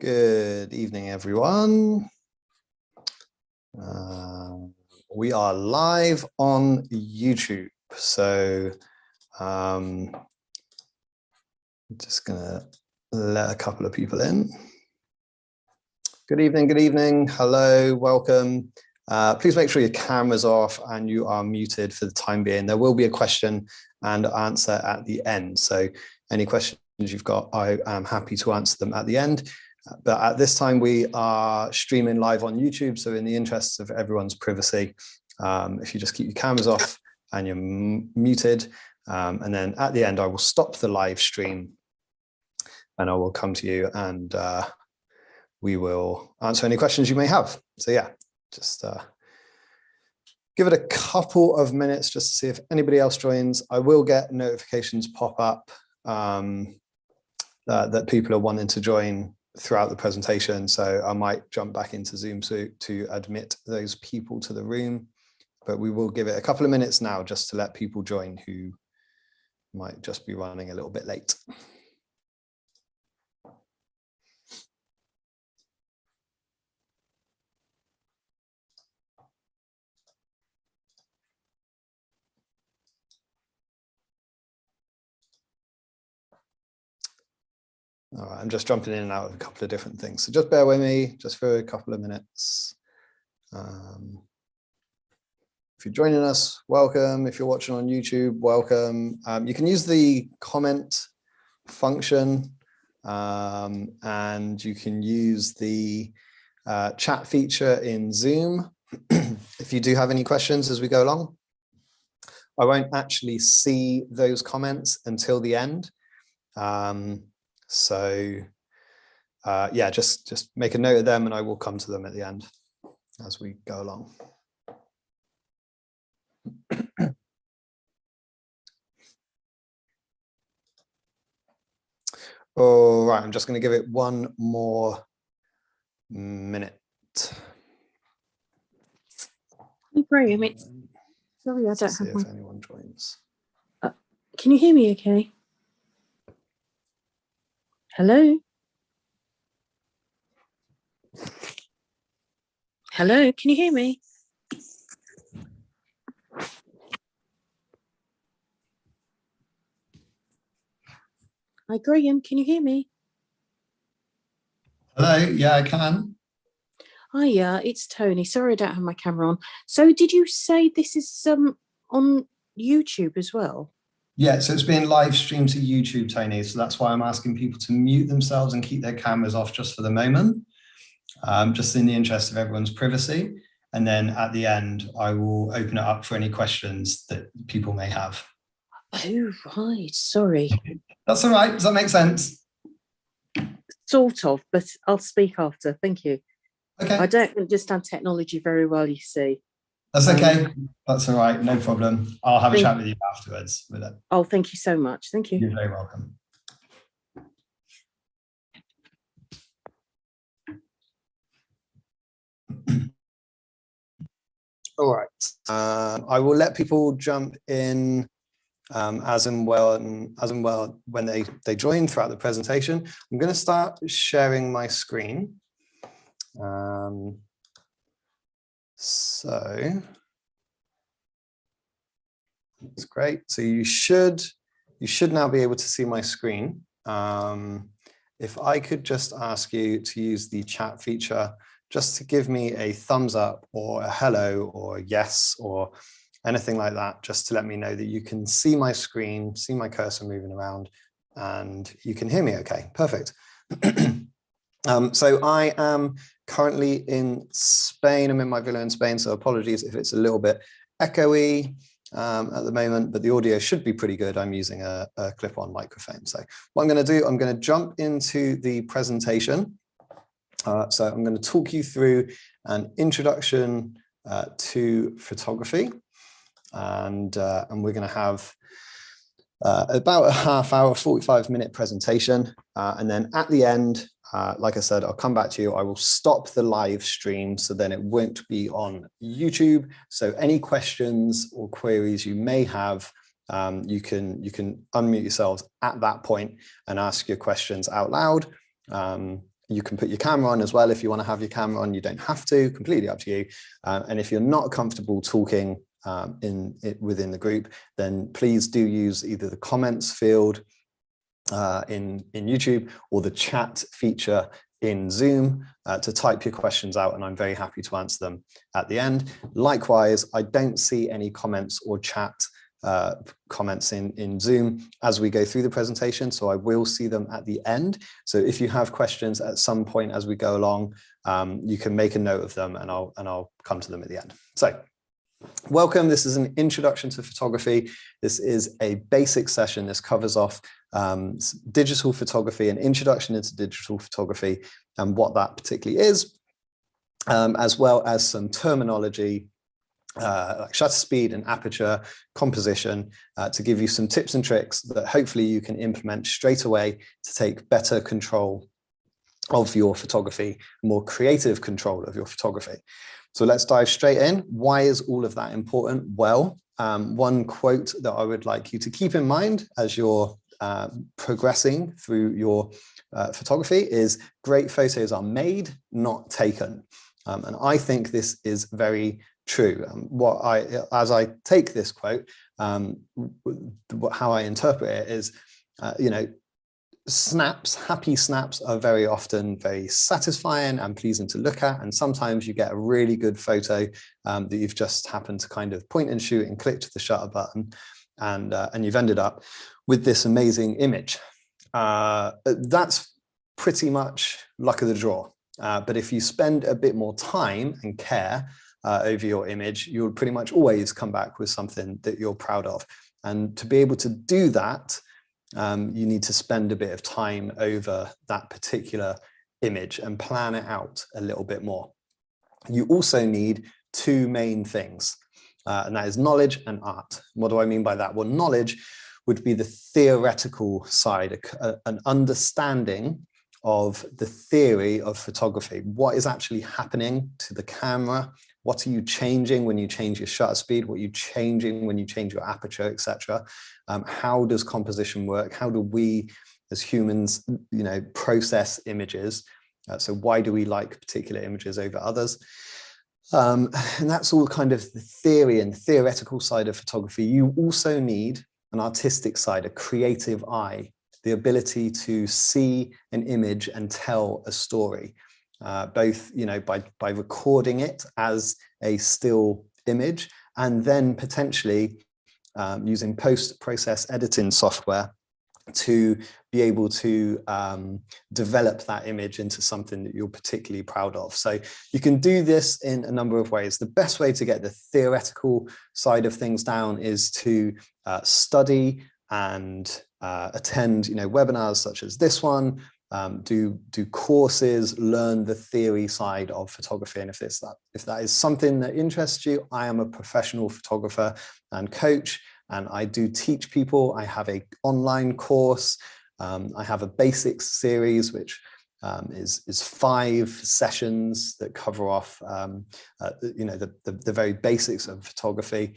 Good evening, everyone. We are live on YouTube, so I'm just gonna let a couple of people in. Good evening, hello, welcome. Please make sure your camera's off and you are muted for the time being. There will be a question and answer at the end, so any questions you've got, I am happy to answer them at the end. But at this time, we are streaming live on YouTube. So in the interests of everyone's privacy, if you just keep your cameras off and you're muted, and then at the end, I will stop the live stream and I will come to you and we will answer any questions you may have. So yeah, just give it a couple of minutes just to see if anybody else joins. I will get notifications pop up that people are wanting to join throughout the presentation, so I might jump back into Zoom to admit those people to the room, but we will give it a couple of minutes now just to let people join who might just be running a little bit late. All right, I'm just jumping in and out of a couple of different things, so just bear with me just for a couple of minutes. If you're joining us, welcome. If you're watching on YouTube, welcome. You can use the comment function and you can use the chat feature in Zoom if you do have any questions as we go along. I won't actually see those comments until the end. Yeah, just make a note of them and I will come to them at the end as we go along. All right, I'm just going to give it one more minute. Graham, it's sorry, I don't have see if anyone joins. Can you hear me okay? Hello? Hello, can you hear me? Hi, Graham, can you hear me? Hello, yeah, I can. Hiya, it's Tony. Sorry I don't have my camera on. So did you say this is on YouTube as well? Yeah, so it's being live streamed to YouTube, Tony. So that's why I'm asking people to mute themselves and keep their cameras off just for the moment, just in the interest of everyone's privacy. And then at the end, I will open it up for any questions that people may have. Oh, right, sorry. That's all right. Does that make sense? Sort of, but I'll speak after. Thank you. Okay. I don't understand technology very well, you see. That's okay. That's all right. No problem. I'll have a chat with you afterwards with it. Oh, thank you so much. Thank you. You're very welcome. All right. I will let people jump in as and well when they join throughout the presentation. I'm going to start sharing my screen. So that's great. So you should now be able to see my screen. If I could just ask you to use the chat feature just to give me a thumbs up or a hello or a yes or anything like that, just to let me know that you can see my screen, see my cursor moving around, and you can hear me okay. Perfect. So I am currently in Spain. I'm in my villa in Spain, so apologies if it's a little bit echoey at the moment, but the audio should be pretty good. I'm using a clip-on microphone. So what I'm going to do, I'm going to jump into the presentation. So I'm going to talk you through an introduction to photography, and we're going to have about a half hour, 45-minute presentation, and then at the end, like I said, I'll come back to you. I will stop the live stream so then it won't be on YouTube. So any questions or queries you may have, you can unmute yourselves at that point and ask your questions out loud. You can put your camera on as well if you want to have your camera on. You don't have to, completely up to you. And if you're not comfortable talking within the group, then please do use either the comments field in YouTube or the chat feature in Zoom to type your questions out, and I'm very happy to answer them at the end. Likewise, I don't see any comments or chat comments in Zoom as we go through the presentation, so I will see them at the end. So if you have questions at some point as we go along, you can make a note of them, and I'll come to them at the end. So welcome. This is an introduction to photography. This is a basic session. This covers off digital photography, an introduction into digital photography and what that particularly is, as well as some terminology like shutter speed and aperture, composition, to give you some tips and tricks that hopefully you can implement straight away to take better control of your photography, more creative control of your photography. So let's dive straight in. Why is all of that important? Well, one quote that I would like you to keep in mind as you're progressing through your photography is, great photos are made, not taken. And I think this is very true. As I take this quote, how I interpret it is, happy snaps are very often very satisfying and pleasing to look at, and sometimes you get a really good photo that you've just happened to kind of point and shoot and click to the shutter button, and you've ended up with this amazing image. That's pretty much luck of the draw. But if you spend a bit more time and care over your image, you'll pretty much always come back with something that you're proud of. And to be able to do that, you need to spend a bit of time over that particular image and plan it out a little bit more. You also need two main things, and that is knowledge and art. What do I mean by that? Well, knowledge would be the theoretical side, an understanding of the theory of photography. What is actually happening to the camera? What are you changing when you change your shutter speed? What are you changing when you change your aperture, etc.? How does composition work? How do we as humans, process images? So why do we like particular images over others? And that's all kind of the theory and theoretical side of photography. You also need an artistic side, a creative eye, the ability to see an image and tell a story, both by recording it as a still image, and then potentially using post-process editing software to be able to develop that image into something that you're particularly proud of. So you can do this in a number of ways. The best way to get the theoretical side of things down is to study and attend webinars such as this one, do courses, learn the theory side of photography. And if that is something that interests you, I am a professional photographer and coach, and I do teach people. I have an online course. I have a basics series, which is 5 sessions that cover off the very basics of photography.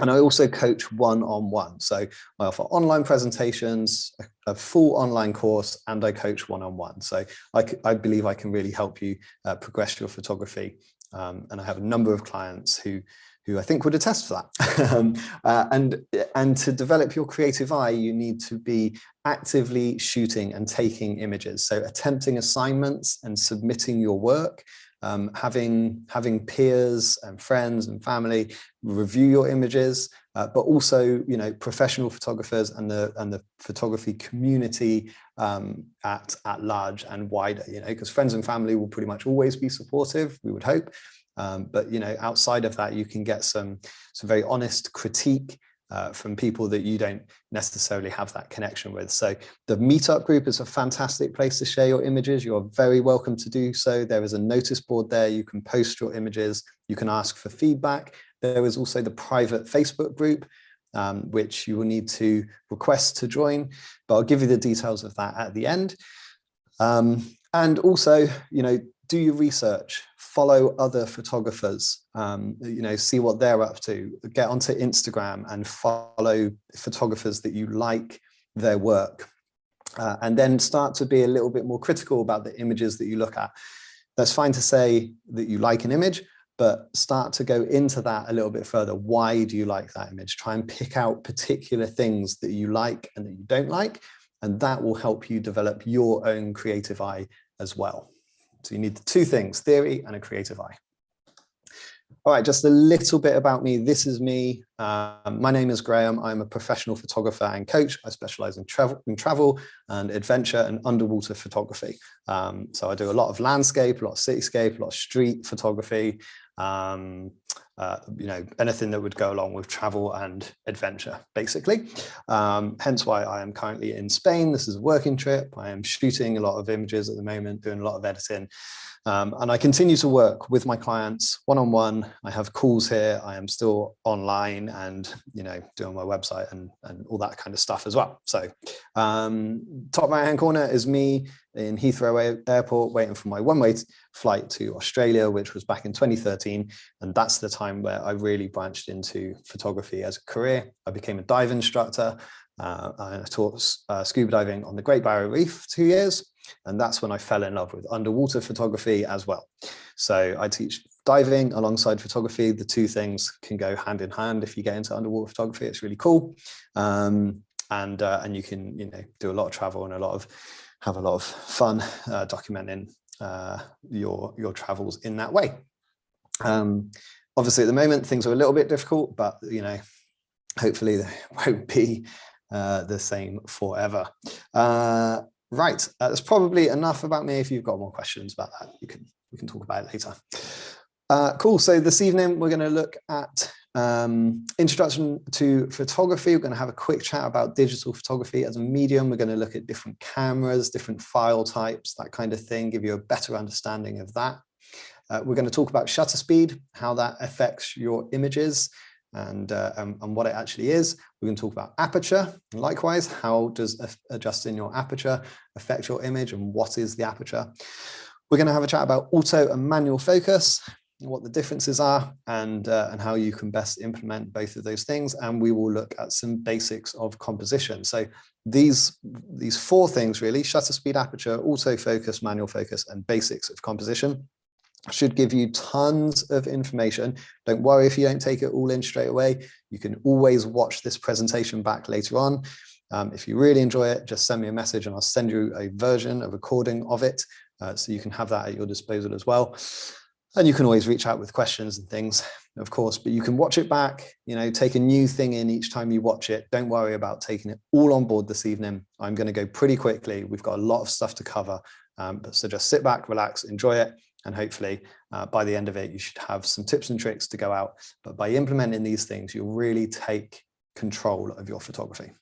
And I also coach one-on-one. So I offer online presentations, a full online course, and I coach one-on-one. So I believe I can really help you progress your photography. And I have a number of clients who I think would attest to that. And to develop your creative eye, you need to be actively shooting and taking images. So attempting assignments and submitting your work, having peers and friends and family review your images, but also professional photographers and the photography community at large and wider, because friends and family will pretty much always be supportive, we would hope. But outside of that, you can get some very honest critique from people that you don't necessarily have that connection with. So the meetup group is a fantastic place to share your images. You are very welcome to do so. There is a notice board there. You can post your images. You can ask for feedback. There is also the private Facebook group, which you will need to request to join, but I'll give you the details of that at the end. And also, do your research, follow other photographers, see what they're up to, get onto Instagram and follow photographers that you like their work. and then start to be a little bit more critical about the images that you look at. That's fine to say that you like an image, but start to go into that a little bit further. Why do you like that image? Try and pick out particular things that you like and that you don't like, and that will help you develop your own creative eye as well. So you need the two things, theory and a creative eye. All right, just a little bit about me. This is me. My name is Graham. I'm a professional photographer and coach. I specialize in travel and adventure and underwater photography. So I do a lot of landscape, a lot of cityscape, a lot of street photography, you know, anything that would go along with travel and adventure, basically. Hence why I am currently in Spain. This is a working trip. I am shooting a lot of images at the moment, doing a lot of editing. And I continue to work with my clients one-on-one. I have calls here. I am still online and, you know, doing my website and all that kind of stuff as well. So top right-hand corner is me in Heathrow Airport waiting for my one-way flight to Australia, which was back in 2013. And that's the time where I really branched into photography as a career. I became a dive instructor. I taught scuba diving on the Great Barrier Reef for 2 years. And that's when I fell in love with underwater photography as well. So I teach diving alongside photography. The two things can go hand in hand. If you get into underwater photography, it's really cool. And you can, you know, do a lot of travel and have a lot of fun documenting your travels in that way. Obviously, at the moment, things are a little bit difficult, but, you know, hopefully they won't be the same forever. Right, that's probably enough about me. If you've got more questions about that, we can talk about it later. Cool, so this evening we're going to look at introduction to photography. We're going to have a quick chat about digital photography as a medium. We're going to look at different cameras, different file types, that kind of thing, give you a better understanding of that. We're going to talk about shutter speed, how that affects your images, and what it actually is. We're going to talk about aperture. Likewise, how does adjusting your aperture affect your image, and what is the aperture? We're going to have a chat about auto and manual focus, what the differences are, and how you can best implement both of those things. And we will look at some basics of composition. So these four things really: shutter speed, aperture, auto focus, manual focus, and basics of composition. Should give you tons of information. Don't worry if you don't take it all in straight away. You can always watch this presentation back later on. If you really enjoy it, just send me a message and I'll send you a recording of it, so you can have that at your disposal as well. And you can always reach out with questions and things, of course, but you can watch it back, you know, take a new thing in each time you watch it. Don't worry about taking it all on board this evening. I'm going to go pretty quickly. We've got a lot of stuff to cover, so just sit back, relax, enjoy it. And hopefully by the end of it, you should have some tips and tricks to go out. But by implementing these things, you'll really take control of your photography.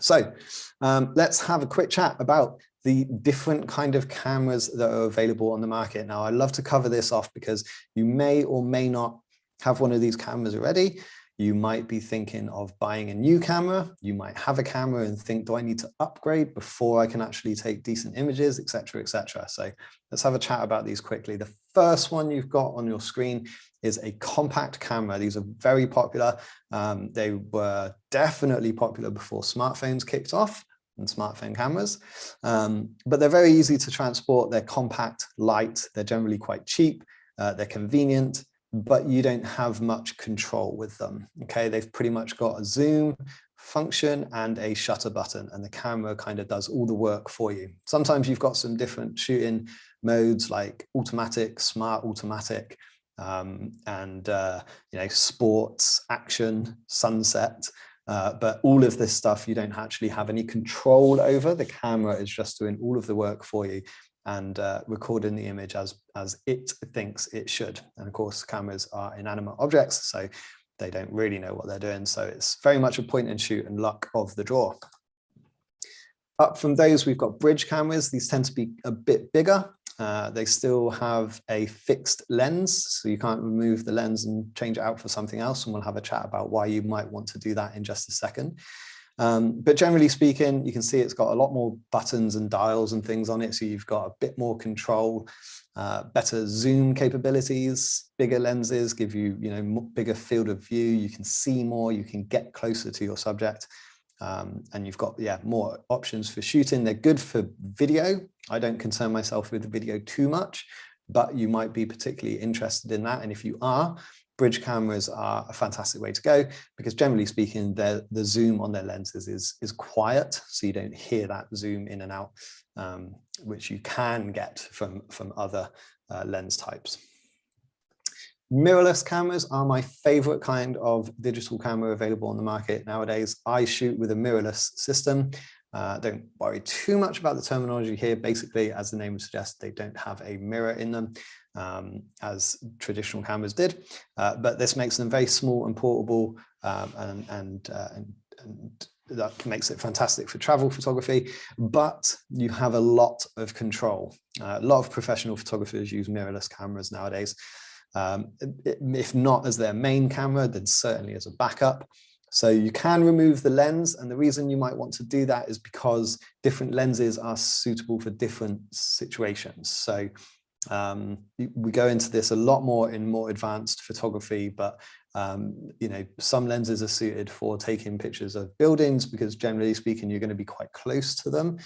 So let's have a quick chat about the different kind of cameras that are available on the market. Now, I love to cover this off because you may or may not have one of these cameras already. You might be thinking of buying a new camera. You might have a camera and think, do I need to upgrade before I can actually take decent images, etc., etc. So let's have a chat about these quickly. The first one you've got on your screen is a compact camera. These are very popular. They were definitely popular before smartphones kicked off and smartphone cameras, but they're very easy to transport. They're compact, light. They're generally quite cheap. They're convenient, but you don't have much control with them. Okay, they've pretty much got a zoom function and a shutter button, and the camera kind of does all the work for you. Sometimes you've got some different shooting modes like automatic, smart automatic, and you know, sports, action, sunset. But all of this stuff you don't actually have any control over. The camera is just doing all of the work for you and recording the image as it thinks it should. And of course, cameras are inanimate objects, so they don't really know what they're doing. So it's very much a point and shoot and luck of the draw. Up from those, we've got bridge cameras. These tend to be a bit bigger. They still have a fixed lens, so you can't remove the lens and change it out for something else. And we'll have a chat about why you might want to do that in just a second. But generally speaking, you can see it's got a lot more buttons and dials and things on it. So you've got a bit more control, better zoom capabilities, bigger lenses give you, bigger field of view. You can see more, you can get closer to your subject. And you've got, yeah, more options for shooting. They're good for video. I don't concern myself with the video too much, but you might be particularly interested in that. And if you are, bridge cameras are a fantastic way to go, because generally speaking, the zoom on their lenses is quiet. So you don't hear that zoom in and out, which you can get from other lens types. Mirrorless cameras are my favorite kind of digital camera available on the market nowadays. I shoot with a mirrorless system. Don't worry too much about the terminology here. Basically, as the name suggests, they don't have a mirror in them, as traditional cameras did. But this makes them very small and portable, and that makes it fantastic for travel photography. But you have a lot of control. A lot of professional photographers use mirrorless cameras nowadays. If not as their main camera, then certainly as a backup. So you can remove the lens, and the reason you might want to do that is because different lenses are suitable for different situations. So we go into this a lot more in more advanced photography, but you know, some lenses are suited for taking pictures of buildings because generally speaking, you're going to be quite close to them.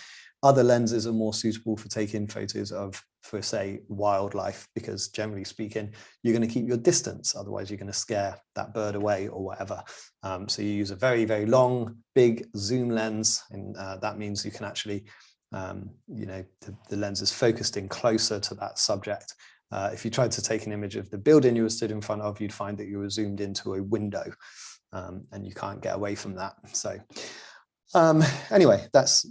Other lenses are more suitable for taking photos of, for say, wildlife, because generally speaking, you're going to keep your distance. Otherwise, you're going to scare that bird away or whatever. So you use a very, very long, big zoom lens, and that means you can actually, you know, the lens is focused in closer to that subject. If you tried to take an image of the building you were stood in front of, you'd find that you were zoomed into a window, and you can't get away from that. So anyway, that's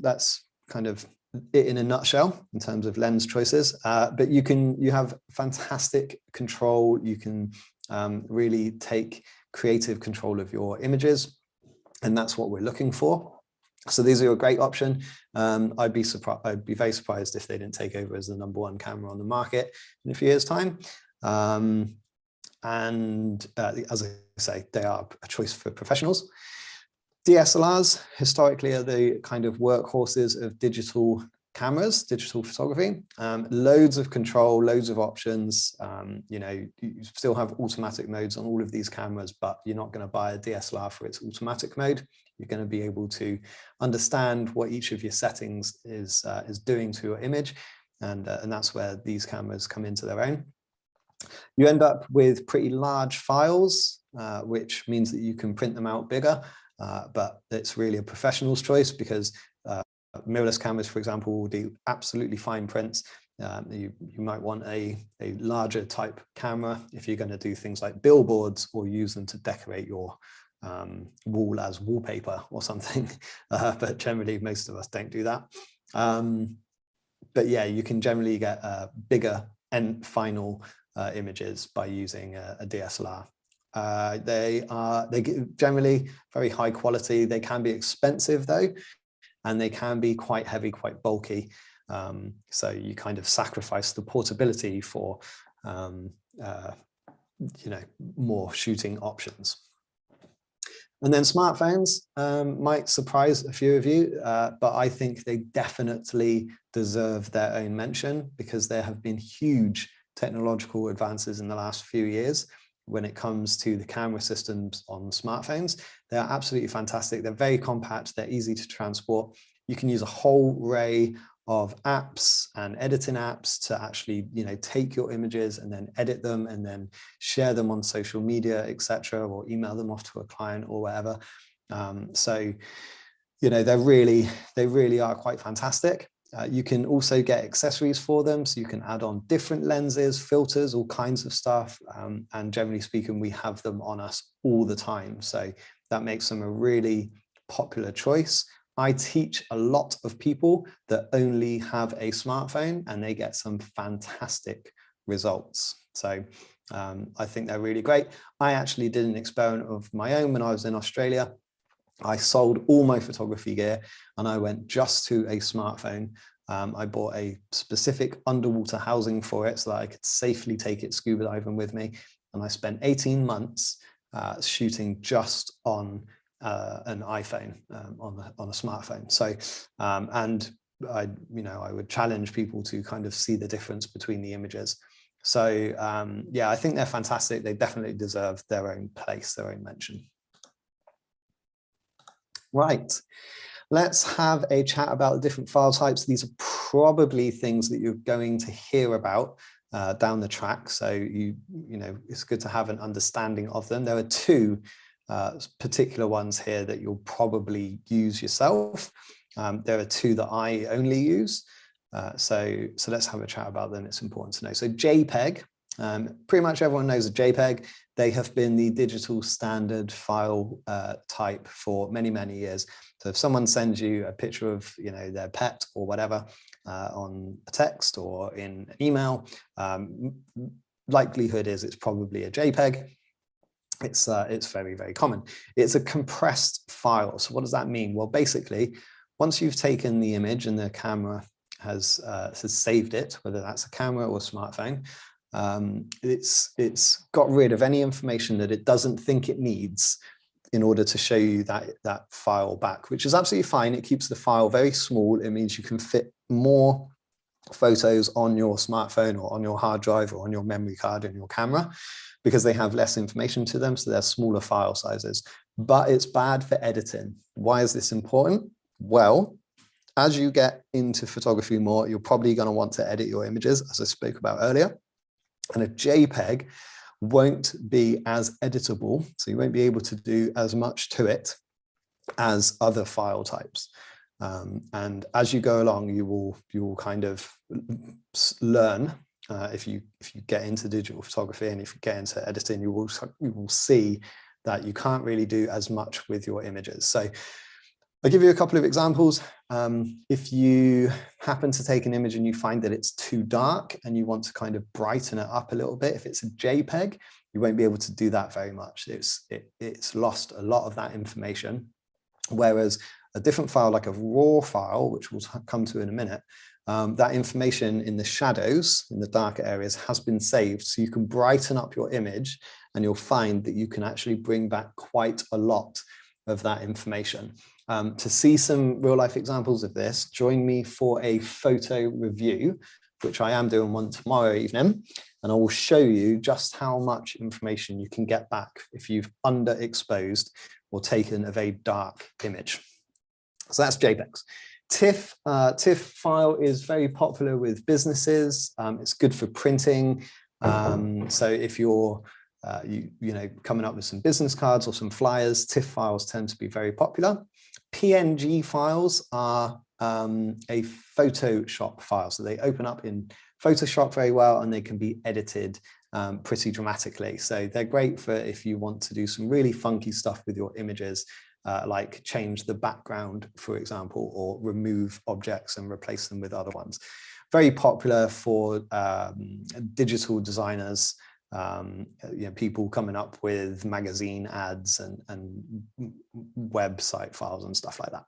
kind of it in a nutshell in terms of lens choices, but you have fantastic control. You can really take creative control of your images, and that's what we're looking for. So these are a great option. I'd be very surprised if they didn't take over as the #1 camera on the market in a few years' time. And as I say, they are a choice for professionals. DSLRs historically are the kind of workhorses of digital cameras, digital photography. Loads of control, loads of options. You know, you still have automatic modes on all of these cameras, but you're not going to buy a DSLR for its automatic mode. You're going to be able to understand what each of your settings is doing to your image, and that's where these cameras come into their own. You end up with pretty large files, which means that you can print them out bigger. But it's really a professional's choice, because mirrorless cameras, for example, will do absolutely fine prints. You might want a larger type camera if you're going to do things like billboards or use them to decorate your wall as wallpaper or something. But generally, most of us don't do that. But yeah, you can generally get bigger end final images by using a DSLR. They generally very high quality. They can be expensive though, and they can be quite heavy, quite bulky. So you kind of sacrifice the portability for you know, more shooting options. And then smartphones might surprise a few of you, but I think they definitely deserve their own mention, because there have been huge technological advances in the last few years when it comes to the camera systems on smartphones. They are absolutely fantastic. They're very compact. They're easy to transport. You can use a whole array of apps and editing apps to actually, you know, take your images and then edit them and then share them on social media, etc., or email them off to a client or whatever. So, you know, they really are quite fantastic. You can also get accessories for them, so you can add on different lenses, filters, all kinds of stuff. And generally speaking, we have them on us all the time. So that makes them a really popular choice. I teach a lot of people that only have a smartphone, and they get some fantastic results. So I think they're really great. I actually did an experiment of my own when I was in Australia. I sold all my photography gear and I went just to a smartphone. I bought a specific underwater housing for it so that I could safely take it scuba diving with me. And I spent 18 months shooting just on an iPhone, on a smartphone. So, and I would challenge people to kind of see the difference between the images. So yeah, I think they're fantastic. They definitely deserve their own place, their own mention. Right. Let's have a chat about the different file types. These are probably things that you're going to hear about down the track. So you know, it's good to have an understanding of them. There are two particular ones here that you'll probably use yourself. There are two that I only use. So let's have a chat about them. It's important to know. So JPEG, pretty much everyone knows a JPEG. They have been the digital standard file type for many, many years. So if someone sends you a picture of, you know, their pet or whatever on a text or in an email, likelihood is it's probably a JPEG. It's very, very common. It's a compressed file. So what does that mean? Well, basically, once you've taken the image and the camera has saved it, whether that's a camera or a smartphone, it's got rid of any information that it doesn't think it needs in order to show you that file back, which is absolutely fine. It keeps the file very small. It means you can fit more photos on your smartphone or on your hard drive or on your memory card in your camera because they have less information to them, so they're smaller file sizes. But it's bad for editing. Why is this important? Well, as you get into photography more, you're probably going to want to edit your images, as I spoke about earlier. And a JPEG won't be as editable, so you won't be able to do as much to it as other file types. And as you go along, you will kind of learn. If you get into digital photography and if you get into editing, you will see that you can't really do as much with your images. So I'll give you a couple of examples. If you happen to take an image and you find that it's too dark and you want to kind of brighten it up a little bit, if it's a JPEG, you won't be able to do that very much. It's lost a lot of that information. Whereas a different file, like a raw file, which we'll come to in a minute, that information in the shadows, in the darker areas, has been saved. So you can brighten up your image and you'll find that you can actually bring back quite a lot of that information. To see some real life examples of this, join me for a photo review, which I am doing one tomorrow evening, and I will show you just how much information you can get back if you've underexposed or taken a very dark image. So that's JPEGs. TIFF file is very popular with businesses. It's good for printing. So if you're you know, coming up with some business cards or some flyers, TIFF files tend to be very popular. PNG files are a Photoshop file. So they open up in Photoshop very well and they can be edited pretty dramatically. So they're great for if you want to do some really funky stuff with your images, like change the background, for example, or remove objects and replace them with other ones. Very popular for digital designers, you know, people coming up with magazine ads and website files and stuff like that.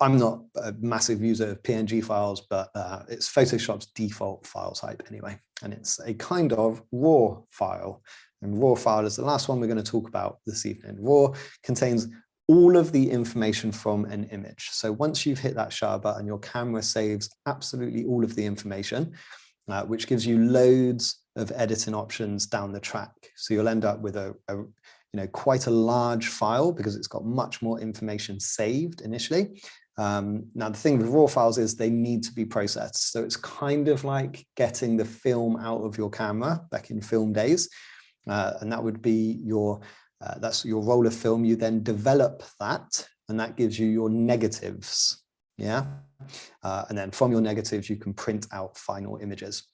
I'm not a massive user of PNG files, but it's Photoshop's default file type anyway, and it's a kind of raw file. And raw file is the last one we're going to talk about this evening. Raw contains all of the information from an image. So once you've hit that shutter button, your camera saves absolutely all of the information, which gives you loads of editing options down the track. So you'll end up with a you know, quite a large file because it's got much more information saved initially. Now the thing with raw files is they need to be processed. So it's kind of like getting the film out of your camera back in film days. And that would be your, that's your roll of film. You then develop that and that gives you your negatives. Yeah. And then from your negatives, you can print out final images.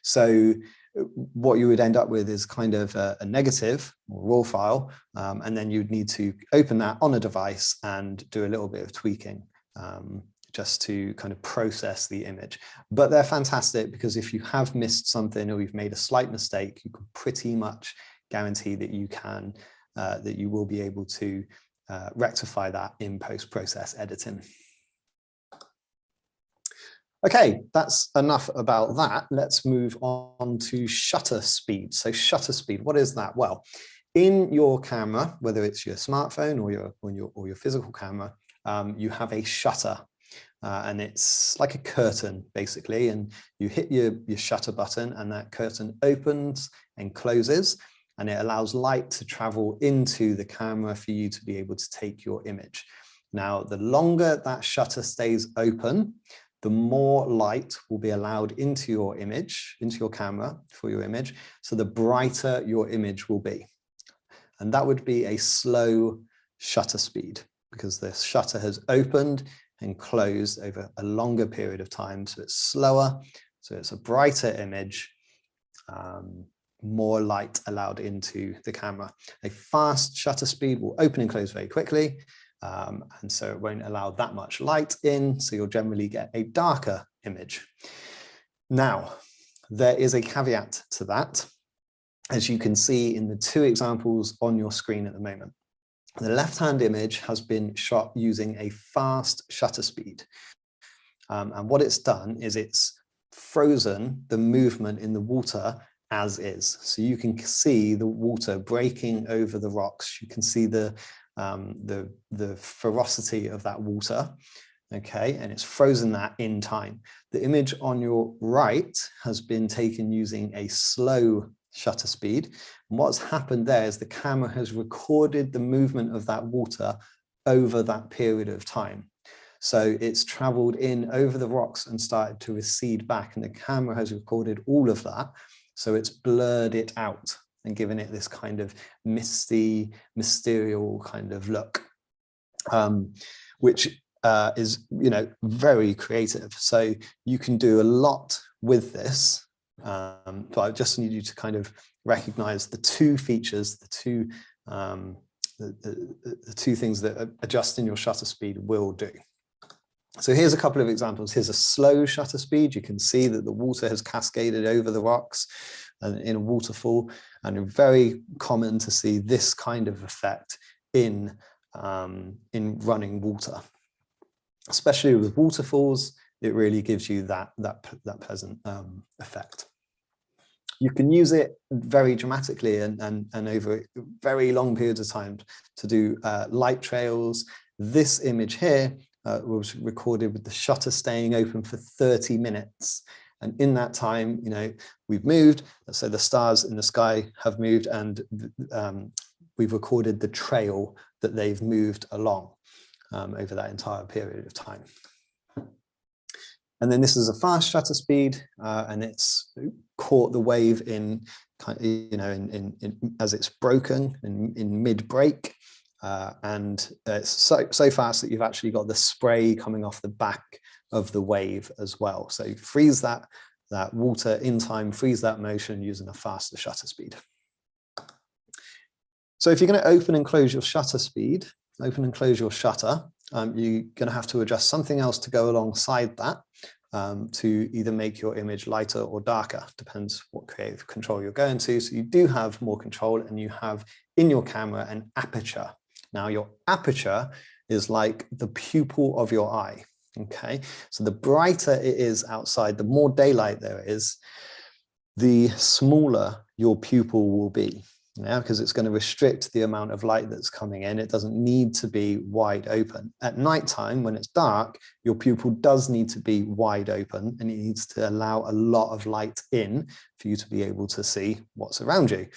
So what you would end up with is kind of a negative or raw file, and then you'd need to open that on a device and do a little bit of tweaking just to kind of process the image. But they're fantastic because if you have missed something or you've made a slight mistake, you can pretty much guarantee that you can, that you will be able to rectify that in post-process editing. Okay, that's enough about that. Let's move on to shutter speed. So shutter speed, what is that? Well, in your camera, whether it's your smartphone or your physical camera, you have a shutter, and it's like a curtain basically. And you hit your shutter button, and that curtain opens and closes. and it allows light to travel into the camera for you to be able to take your image. Now, the longer that shutter stays open, the more light will be allowed into your image, into your camera for your image, so the brighter your image will be. And that would be a slow shutter speed because the shutter has opened and closed over a longer period of time. So it's slower, so it's a brighter image, more light allowed into the camera. A fast shutter speed will open and close very quickly. And so it won't allow that much light in, so you'll generally get a darker image. Now, there is a caveat to that, as you can see in the two examples on your screen at the moment. The left-hand image has been shot using a fast shutter speed. And what it's done is it's frozen the movement in the water as is. So you can see the water breaking over the rocks. You can see the ferocity of that water, okay, and it's frozen that in time. The image on your right has been taken using a slow shutter speed, and what's happened there is the camera has recorded the movement of that water over that period of time. So it's traveled in over the rocks and started to recede back, and the camera has recorded all of that, so it's blurred it out and given it this kind of misty, mysterious kind of look, which is, you know, very creative. So you can do a lot with this, but I just need you to kind of recognize the two features, the two things that adjusting your shutter speed will do. So here's a couple of examples. Here's a slow shutter speed. You can see that the water has cascaded over the rocks and in a waterfall, and very common to see this kind of effect in running water. Especially with waterfalls, it really gives you that pleasant effect. You can use it very dramatically and over very long periods of time to do light trails. This image here was recorded with the shutter staying open for 30 minutes. And in that time, you know, we've moved, so the stars in the sky have moved, and we've recorded the trail that they've moved along over that entire period of time. And then this is a fast shutter speed, and it's caught the wave in, you know, as it's broken in mid-break. And it's so fast that you've actually got the spray coming off the back of the wave as well. So you freeze that water in time, freeze that motion using a faster shutter speed. So if you're going to open and close your shutter speed, open and close your shutter, you're going to have to adjust something else to go alongside that to either make your image lighter or darker, depends what creative control you're going to. So you do have more control, and you have in your camera an aperture. Now your aperture is like the pupil of your eye, okay? So the brighter it is outside, the more daylight there is, the smaller your pupil will be, yeah, because it's going to restrict the amount of light that's coming in. It doesn't need to be wide open. At nighttime, when it's dark, your pupil does need to be wide open, and it needs to allow a lot of light in for you to be able to see what's around you.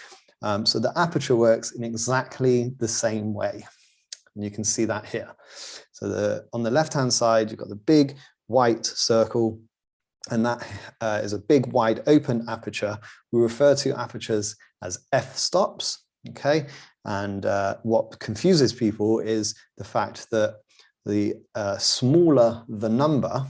So the aperture works in exactly the same way. And you can see that here. So on the left-hand side, you've got the big white circle, and that is a big wide open aperture. We refer to apertures as f-stops, okay? And what confuses people is the fact that the smaller the number,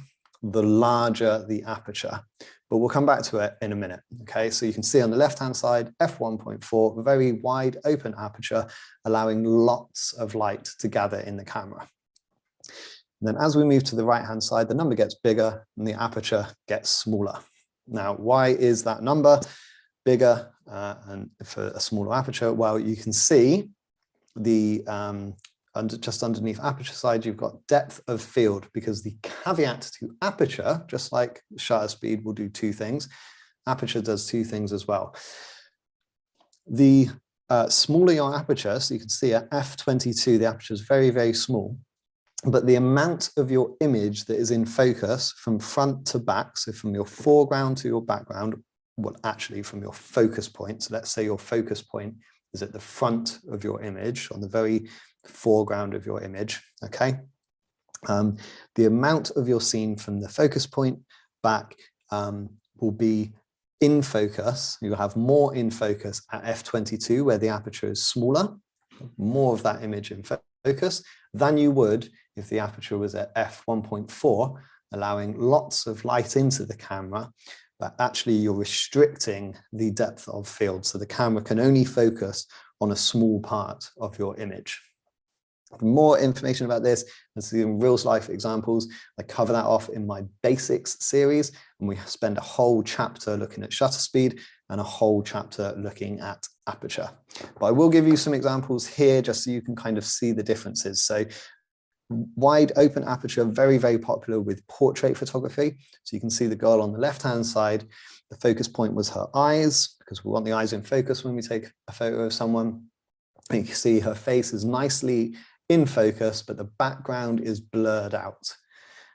the larger the aperture. But we'll come back to it in a minute, okay? So you can see on the left-hand side, f1.4, very wide open aperture, allowing lots of light to gather in the camera. And then as we move to the right-hand side, the number gets bigger and the aperture gets smaller. Now, why is that number bigger and for a smaller aperture? Well, you can see the just underneath aperture side, you've got depth of field, because the caveat to aperture, just like shutter speed will do two things, aperture does two things as well. The smaller your aperture, so you can see at f22, the aperture is very, very small, but the amount of your image that is in focus from front to back, so from your foreground to your background, well, actually from your focus point. So let's say your focus point is at the front of your image, on the very foreground of your image, okay? The amount of your scene from the focus point back will be in focus. You'll have more in focus at f22, where the aperture is smaller, more of that image in focus than you would if the aperture was at f1.4, allowing lots of light into the camera, but actually you're restricting the depth of field. So the camera can only focus on a small part of your image. For more information about this and some real life examples, I cover that off in my basics series, and we spend a whole chapter looking at shutter speed and a whole chapter looking at aperture. But I will give you some examples here just so you can kind of see the differences. So wide open aperture, very, very popular with portrait photography. So you can see the girl on the left-hand side, the focus point was her eyes, because we want the eyes in focus when we take a photo of someone. And you can see her face is nicely in focus, but the background is blurred out.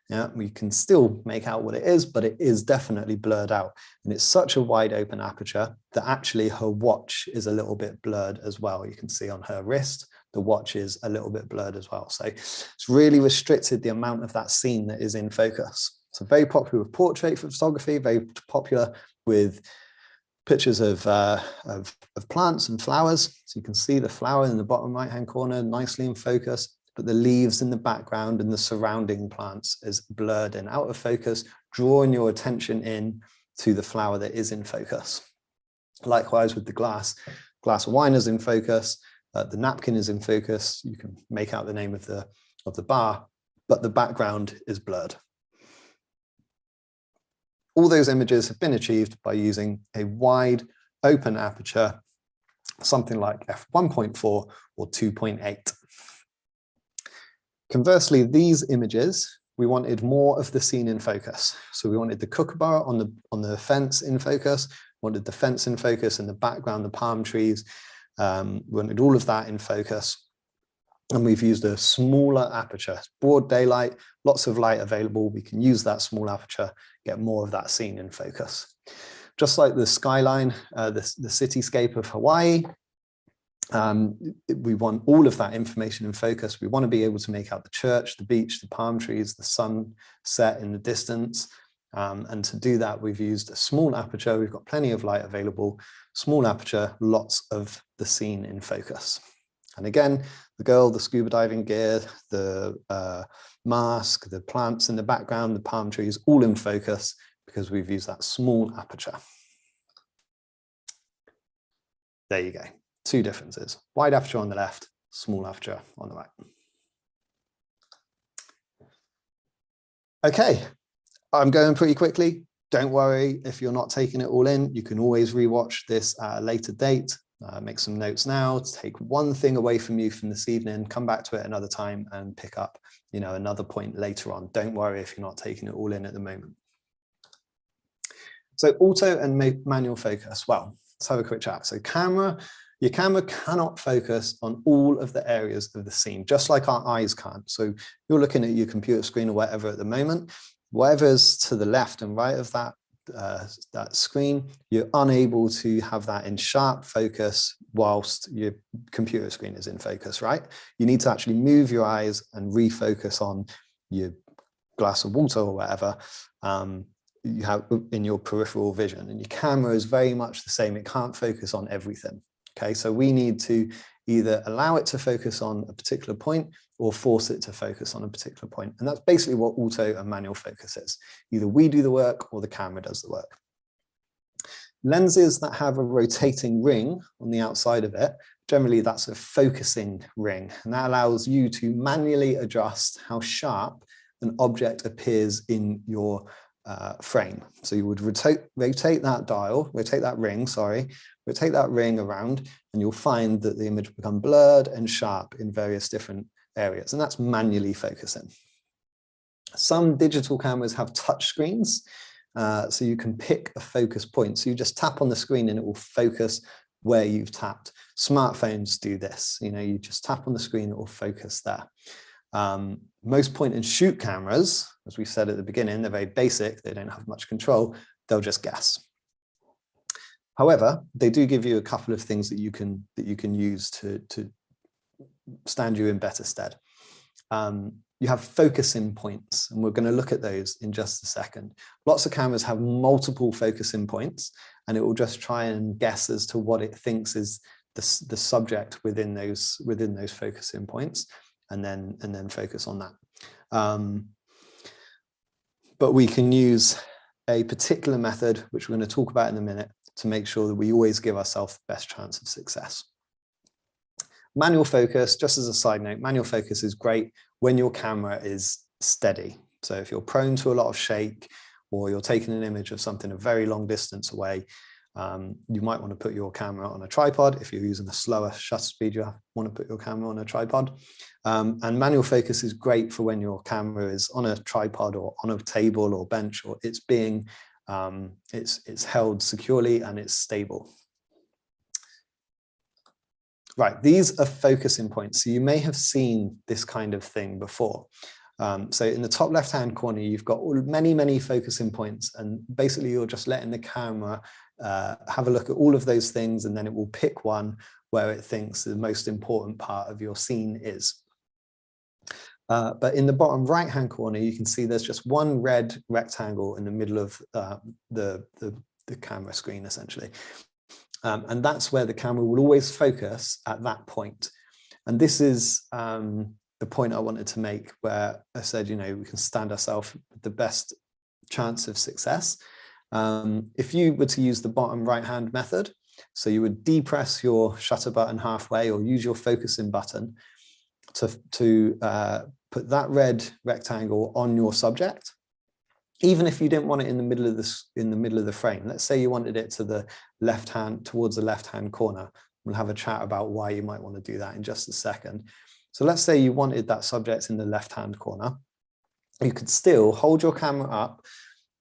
Yeah, we can still make out what it is, but it is definitely blurred out. And it's such a wide open aperture that actually her watch is a little bit blurred as well. You can see on her wrist, the watch is a little bit blurred as well. So it's really restricted the amount of that scene that is in focus. So very popular with portrait photography, very popular with pictures of plants and flowers. So you can see the flower in the bottom right-hand corner, nicely in focus, but the leaves in the background and the surrounding plants is blurred and out of focus, drawing your attention in to the flower that is in focus. Likewise with the glass of wine is in focus, the napkin is in focus, you can make out the name of the bar, but the background is blurred. All those images have been achieved by using a wide open aperture, something like f1.4 or 2.8. Conversely, these images, we wanted more of the scene in focus. So we wanted the kookaburra on the fence in focus, wanted the fence in focus, in the background, the palm trees, we wanted all of that in focus. And we've used a smaller aperture, broad daylight, lots of light available. We can use that small aperture, get more of that scene in focus. Just like the skyline, the cityscape of Hawaii, we want all of that information in focus. We want to be able to make out the church, the beach, the palm trees, the sun set in the distance. And to do that, we've used a small aperture. We've got plenty of light available, small aperture, lots of the scene in focus. And again, the girl, the scuba diving gear, the mask, the plants in the background, the palm trees, all in focus because we've used that small aperture. There you go. Two differences. Wide aperture on the left, small aperture on the right. Okay, I'm going pretty quickly. Don't worry if you're not taking it all in. You can always rewatch this at a later date. Make some notes now, take one thing away from you from this evening, come back to it another time and pick up, another point later on. Don't worry if you're not taking it all in at the moment. So auto and manual focus. Well, let's have a quick chat. So your camera cannot focus on all of the areas of the scene, just like our eyes can't. So you're looking at your computer screen or whatever at the moment, whatever's to the left and right of that screen, you're unable to have that in sharp focus whilst your computer screen is in focus, right? You need to actually move your eyes and refocus on your glass of water or whatever you have in your peripheral vision. And your camera is very much the same. It can't focus on everything. Okay, so we need to either allow it to focus on a particular point or force it to focus on a particular point. And that's basically what auto and manual focus is. Either we do the work or the camera does the work. Lenses that have a rotating ring on the outside of it, generally that's a focusing ring. And that allows you to manually adjust how sharp an object appears in your frame. So you would rotate that ring around, and you'll find that the image will become blurred and sharp in various different areas, and that's manually focusing. Some digital cameras have touch screens, so you can pick a focus point. So you just tap on the screen and it will focus where you've tapped. Smartphones do this, you just tap on the screen, it will focus there. Most point and shoot cameras, as we said at the beginning, they're very basic, they don't have much control, they'll just guess. However, they do give you a couple of things that you can use to stand you in better stead. You have focus-in points, and we're going to look at those in just a second. Lots of cameras have multiple focus-in points, and it will just try and guess as to what it thinks is the subject within those focus-in points, and then focus on that. But we can use a particular method, which we're going to talk about in a minute, to make sure that we always give ourselves the best chance of success. Manual focus, just as a side note, manual focus is great when your camera is steady. So if you're prone to a lot of shake, or you're taking an image of something a very long distance away, you might want to put your camera on a tripod. If you're using a slower shutter speed, you want to put your camera on a tripod. And manual focus is great for when your camera is on a tripod or on a table or bench, or it's being it's held securely and it's stable. Right, these are focus-in points. So you may have seen this kind of thing before. So in the top left-hand corner, you've got many focus-in points, and basically you're just letting the camera have a look at all of those things, and then it will pick one where it thinks the most important part of your scene is. But in the bottom right-hand corner, you can see there's just one red rectangle in the middle of the camera screen, essentially. And that's where the camera will always focus at that point. And this is the point I wanted to make, where I said, you know, we can stand ourselves with the best chance of success. If you were to use the bottom right-hand method, so you would depress your shutter button halfway, or use your focus-in button to put that red rectangle on your subject, even if you didn't want it in the middle of the frame. Let's say you wanted it to the towards the left-hand corner. We'll have a chat about why you might want to do that in just a second. So let's say you wanted that subject in the left-hand corner. You could still hold your camera up,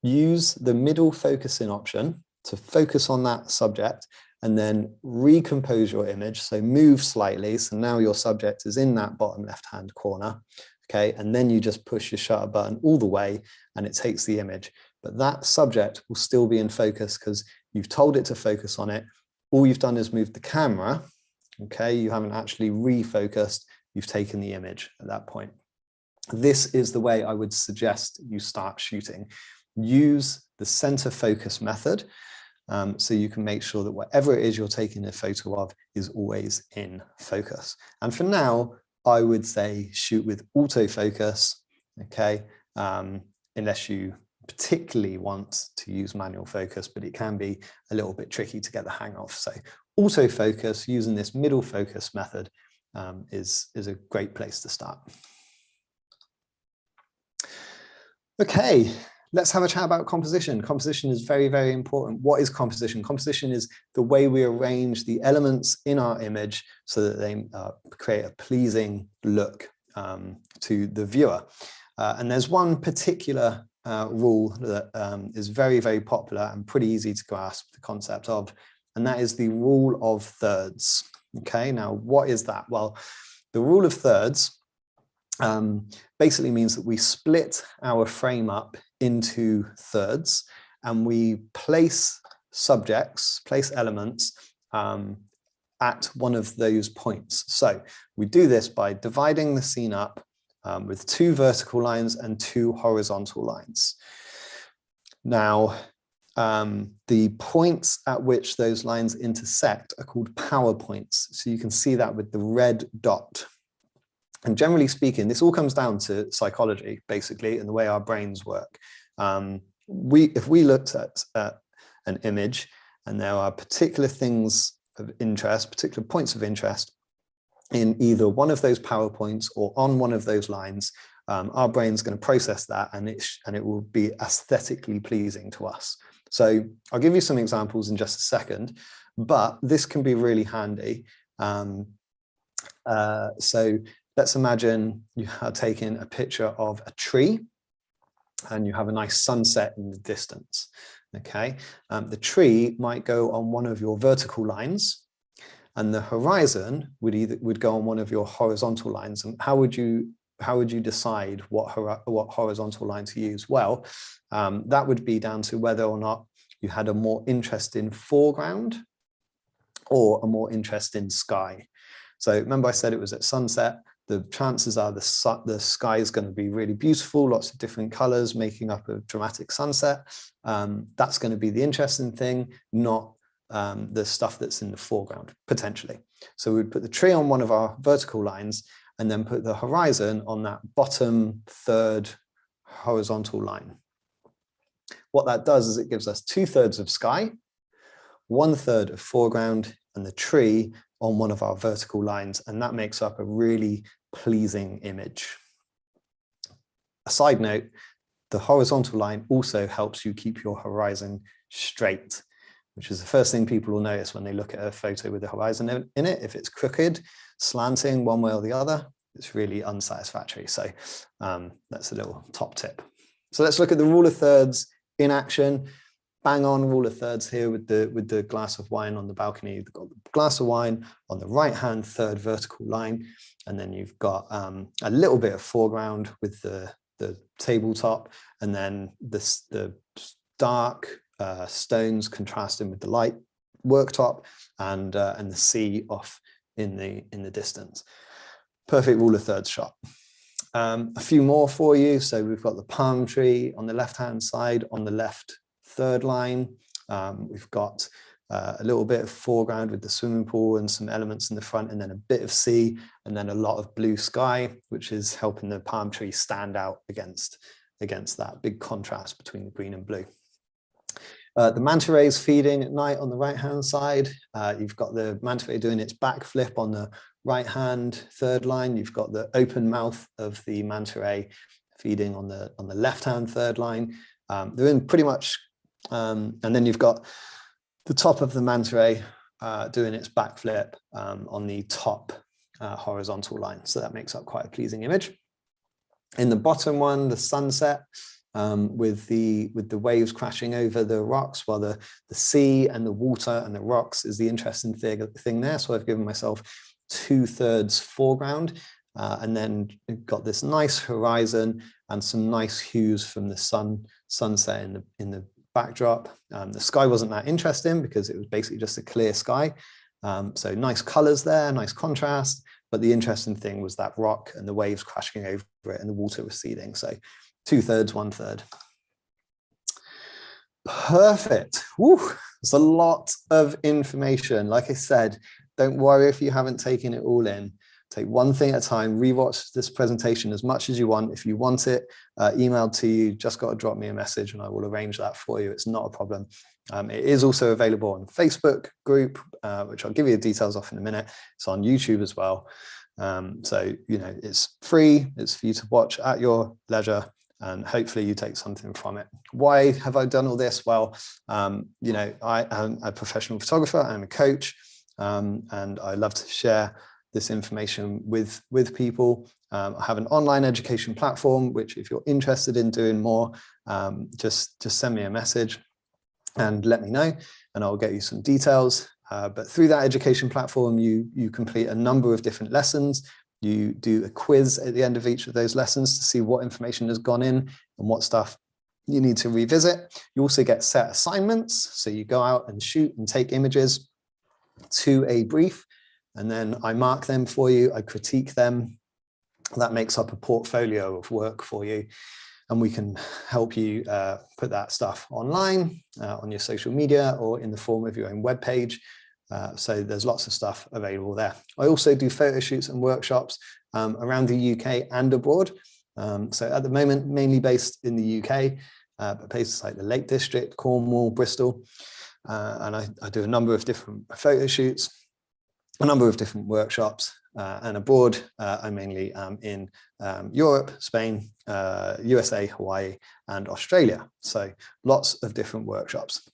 use the middle focus-in option to focus on that subject, and then recompose your image. So move slightly. So now your subject is in that bottom left-hand corner. Okay, and then you just push your shutter button all the way and it takes the image. But that subject will still be in focus because you've told it to focus on it. All you've done is moved the camera. Okay, you haven't actually refocused. You've taken the image at that point. This is the way I would suggest you start shooting. Use the center focus method, so you can make sure that whatever it is you're taking a photo of is always in focus. And for now, I would say shoot with autofocus, okay, unless you particularly want to use manual focus, but it can be a little bit tricky to get the hang of. So autofocus using this middle focus method is a great place to start. Okay, let's have a chat about composition. Composition is very important. What is composition? Composition is the way we arrange the elements in our image so that they create a pleasing look to the viewer. And there's one particular rule that is very popular and pretty easy to grasp the concept of, and that is the rule of thirds. Okay, now what is that? Well, the rule of thirds basically means that we split our frame up into thirds, and we place elements at one of those points. So we do this by dividing the scene up with 2 vertical lines and 2 horizontal lines. Now, the points at which those lines intersect are called power points. So you can see that with the red dot. And generally speaking, this all comes down to psychology, basically, and the way our brains work. If we looked at an image and there are particular things of interest, particular points of interest in either one of those power points or on one of those lines, our brain's going to process that, and it will be aesthetically pleasing to us. So I'll give you some examples in just a second, but this can be really handy. So let's imagine you are taking a picture of a tree and you have a nice sunset in the distance. Okay, the tree might go on one of your vertical lines, and the horizon would go on one of your horizontal lines. And how would you decide what horizontal line to use? Well, that would be down to whether or not you had a more interest in foreground or a more interest in sky. So remember I said it was at sunset. The chances are the sky is going to be really beautiful, lots of different colors making up a dramatic sunset. That's going to be the interesting thing, not the stuff that's in the foreground, potentially. So we'd put the tree on one of our vertical lines and then put the horizon on that bottom third horizontal line. What that does is it gives us 2/3 of sky, 1/3 of foreground, and the tree on one of our vertical lines, and that makes up a really pleasing image. A side note, the horizontal line also helps you keep your horizon straight, which is the first thing people will notice when they look at a photo with the horizon in it. If it's crooked, slanting one way or the other, it's really unsatisfactory. So that's a little top tip. So let's look at the rule of thirds in action. Bang on rule of thirds here with the glass of wine on the balcony. You've got the glass of wine on the right-hand third vertical line, and then you've got a little bit of foreground with the tabletop, and then the dark stones contrasting with the light worktop, and the sea off in the distance. Perfect rule of thirds shot. A few more for you. So we've got the palm tree on the left-hand side on the left third line. We've got a little bit of foreground with the swimming pool and some elements in the front, and then a bit of sea, and then a lot of blue sky, which is helping the palm tree stand out against that big contrast between the green and blue. The manta ray is feeding at night on the right-hand side. You've got the manta ray doing its backflip on the right-hand third line. You've got the open mouth of the manta ray feeding on the left-hand third line. They're in pretty much, and then you've got the top of the manta ray doing its backflip on the top horizontal line. So that makes up quite a pleasing image. In the bottom one, the sunset, with the waves crashing over the rocks, while the sea and the water and the rocks is the interesting thing there. So I've given myself 2/3 foreground, and then got this nice horizon and some nice hues from the sunset in the backdrop. The sky wasn't that interesting because it was basically just a clear sky. So nice colors there, nice contrast. But the interesting thing was that rock and the waves crashing over it and the water receding. So 2/3, 1/3. Perfect. Woo, there's a lot of information. Like I said, don't worry if you haven't taken it all in. Take one thing at a time, rewatch this presentation as much as you want. If you want it emailed to you, just got to drop me a message and I will arrange that for you. It's not a problem. It is also available on Facebook group, which I'll give you the details of in a minute. It's on YouTube as well. So, you know, it's free. It's for you to watch at your leisure, and hopefully you take something from it. Why have I done all this? Well, you know, I am a professional photographer. I'm a coach, and I love to share this information with people. I have an online education platform, which if you're interested in doing more, just send me a message and let me know, and I'll get you some details. But through that education platform, you complete a number of different lessons. You do a quiz at the end of each of those lessons to see what information has gone in and what stuff you need to revisit. You also get set assignments. So you go out and shoot and take images to a brief, and then I mark them for you. I critique them. That makes up a portfolio of work for you. And we can help you put that stuff online, on your social media, or in the form of your own web page. So there's lots of stuff available there. I also do photo shoots and workshops around the UK and abroad. So at the moment, mainly based in the UK, but places like the Lake District, Cornwall, Bristol. And I do a number of different photo shoots, a number of different workshops, and abroad, I mainly am in Europe, Spain, USA, Hawaii, and Australia. So lots of different workshops.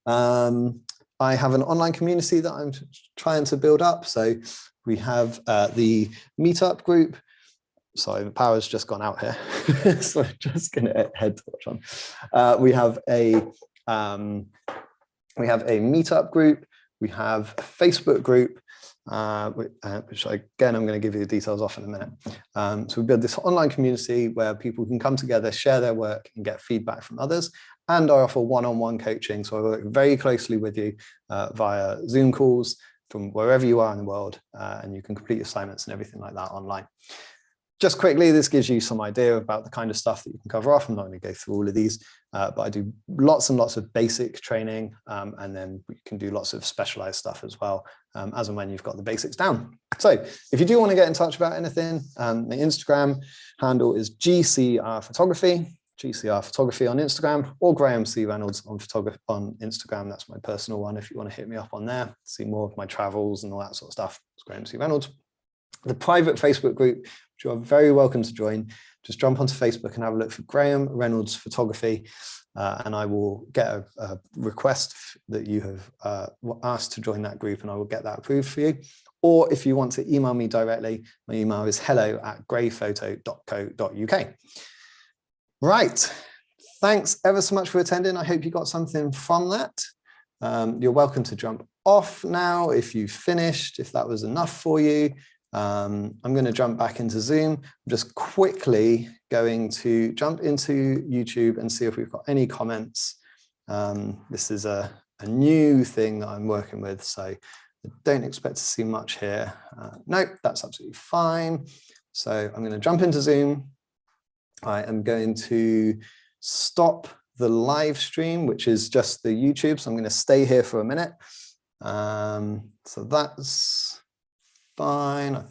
I have an online community that I'm trying to build up. So we have the meetup group. Sorry, the power's just gone out here. So I'm just going to head torch on. We have a meetup group. We have a Facebook group. which again, I'm going to give you the details off in a minute. So we build this online community where people can come together, share their work and get feedback from others. And I offer one-on-one coaching. So I work very closely with you via Zoom calls from wherever you are in the world, and you can complete assignments and everything like that online. Just quickly, this gives you some idea about the kind of stuff that you can cover off. I'm not going to go through all of these, but I do lots and lots of basic training, and then we can do lots of specialized stuff as well, as and when you've got the basics down. So if you do want to get in touch about anything, the Instagram handle is GCR Photography on Instagram, or Graham C. Reynolds on Instagram. That's my personal one. If you want to hit me up on there, see more of my travels and all that sort of stuff, it's Graham C. Reynolds. The private Facebook group, which you are very welcome to join, just jump onto Facebook and have a look for Graham Reynolds Photography, and I will get a request that you have asked to join that group, and I will get that approved for you. Or if you want to email me directly, my email is hello@grayphoto.co.uk. Right, thanks ever so much for attending. I hope you got something from that. You're welcome to jump off now if you've finished, if that was enough for you. I'm going to jump back into Zoom. I'm just quickly going to jump into YouTube and see if we've got any comments. This is a new thing that I'm working with, so I don't expect to see much here. Nope, that's absolutely fine. So I'm going to jump into Zoom. I am going to stop the live stream, which is just the YouTube. So I'm going to stay here for a minute. So that's fine.